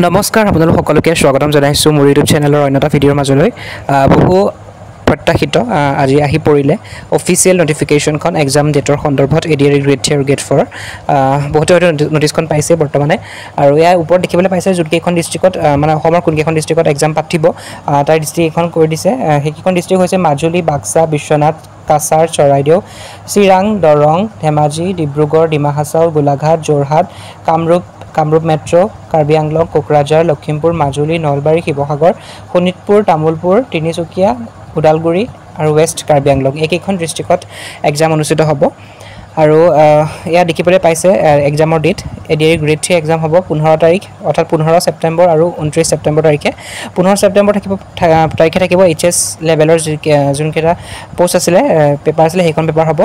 নমস্কাৰ আপোনালোক সকলোকে স্বাগতম জনাইছোঁ মোৰ ইউটিউব চেনেলৰ অন্য এটা ভিডিঅ'ৰ মাজলৈ বহু প্ৰত্যাশিত আজি আহি পৰিলে অফিচিয়েল নটিফিকেশ্যনখন এক্সাম ডেটৰ সন্দৰ্ভত এডিআৰই গ্ৰেড 3 আৰু গ্ৰেড 4 বহুতে হয়তো নটিছখন পাইছে বৰ্তমানে আৰু ইয়াৰ ওপৰত দেখিবলৈ পাইছে যোনকেইখন ডিষ্ট্ৰিক্টত মানে অসমৰ কোনকেইখন ডিষ্ট্ৰিক্টত এক্সাম পাতিব তাৰ ডিষ্ট্ৰিক্ট এখন কৰি দিছে সেইকেইখন ডিষ্ট্ৰিক্ট হৈছে মাজুলী বাক্সা বিশ্বনাথ কাছাৰ চৰাইদেউ চিৰাং দৰং ধেমাজি ডিব্ৰুগড় ডিমা হাছাও গোলাঘাট যোৰহাট কামৰূপ মেট্ৰ' কাৰ্বি আংলং কোকৰাঝাৰ লখিমপুৰ মাজুলী নলবাৰী শিৱসাগৰ শোণিতপুৰ তামুলপুৰ তিনিচুকীয়া ওদালগুৰি আৰু ৱেষ্ট কাৰ্বি আংলং এইকেইখন ডিষ্ট্ৰিক্টত এক্সাম অনুষ্ঠিত হ'ব আৰু ইয়াত দেখিবলৈ পাইছে এক্সামৰ ডেট এডিআৰই গ্ৰেড 3 এক্সাম হ'ব 15 তাৰিখ অৰ্থাৎ 15 ছেপ্টেম্বৰ আৰু 29 ছেপ্টেম্বৰ তাৰিখে 15 ছেপ্টেম্বৰ তাৰিখে থাকিব এইচএছ লেভেলৰ যোনকেইটা পোষ্ট আছিলে পেপাৰ আছিলে সেইখন পেপাৰ হ'ব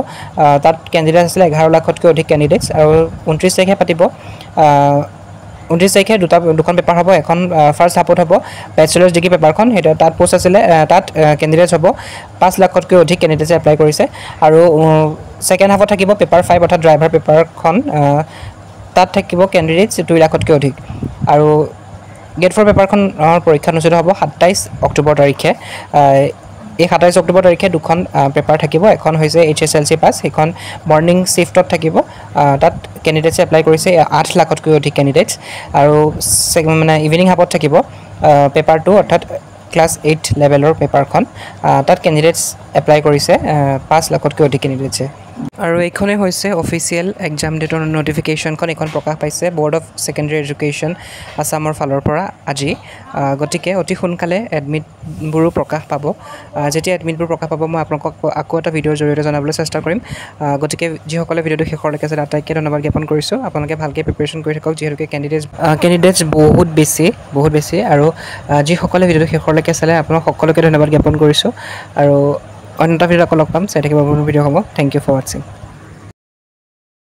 তাত কেণ্ডিডেট আছিলে 11 লাখতকৈ অধিক কেণ্ডিডেটছ আৰু 29 তাৰিখে পাতিব 29 তাৰিখে দুখন পেপাৰ হ'ব এখন ফাৰ্ষ্ট হাফত হ'ব বেচেলাৰ্ছ ডিগ্ৰী পেপাৰখন সেইটো তাত পোষ্ট আছিলে তাত কেণ্ডিডেটছ হ'ব 5 লাখতকৈ অধিক কেণ্ডিডেটছে এপ্লাই কৰিছে আৰু ছেকেণ্ড হাফত থাকিব পেপাৰ 5 অৰ্থাৎ ড্ৰাইভাৰ পেপাৰখন তাত থাকিব কেণ্ডিডেটছ 2 লাখতকৈ অধিক আৰু গ্ৰেড 4 পেপাৰখনৰ পৰীক্ষা অনুষ্ঠিত হ'ব 27 অক্টোবৰ তাৰিখে এই 27 অক্টোবৰ তাৰিখে দুখন পেপাৰ থাকিব এখন হৈছে HSLC পাছ সেইখন মৰ্নিং শিফটত থাকিব তাত কেণ্ডিডেটছে এপ্লাই কৰিছে 8 লাখতকৈ অধিক কেণ্ডিডেটছ আৰু মানে ইভিনিং হাফত থাকিব পেপাৰ 2 অৰ্থাৎ ক্লাছ 8 লেভেলৰ পেপাৰখন তাত কেণ্ডিডেটছ এপ্লাই কৰিছে 5 লাখতকৈ অধিক কেণ্ডিডেটছে আৰু এইখনেই হৈছে অফিচিয়েল এক্সাম ডেটৰ নটিফিকেশ্যনখন এইখন প্ৰকাশ পাইছে বৰ্ড অফ ছেকেণ্ডেৰী এডুকেশ্যন আছামৰ ফালৰ পৰা আজি গতিকে অতি সোনকালে এডমিটবোৰো প্ৰকাশ পাব যেতিয়া এডমিটবোৰ প্ৰকাশ পাব মই আপোনালোকক আকৌ এটা ভিডিঅ'ৰ জৰিয়তে জনাবলৈ চেষ্টা কৰিম গতিকে যিসকলে ভিডিঅ'টো শেষলৈকে আছে আটাইতকৈ ধন্যবাদ জ্ঞাপন কৰিছোঁ আপোনালোকে ভালকৈ প্ৰিপেৰেশ্যন কৰি থাকক যিহেতুকে কেণ্ডিডেটছ বহুত বেছি আৰু যিসকলে ভিডিঅ'টো শেষলৈকে চালে আপোনালোক সকলোকে ধন্যবাদ জ্ঞাপন কৰিছোঁ আৰু অন্য এটা ভিডিঅ'ত আকৌ লগ পাম চাই থাকিব আপোনাৰ ভিডিঅ' হ'ব থেংক ইউ ফৰ ৱাচিং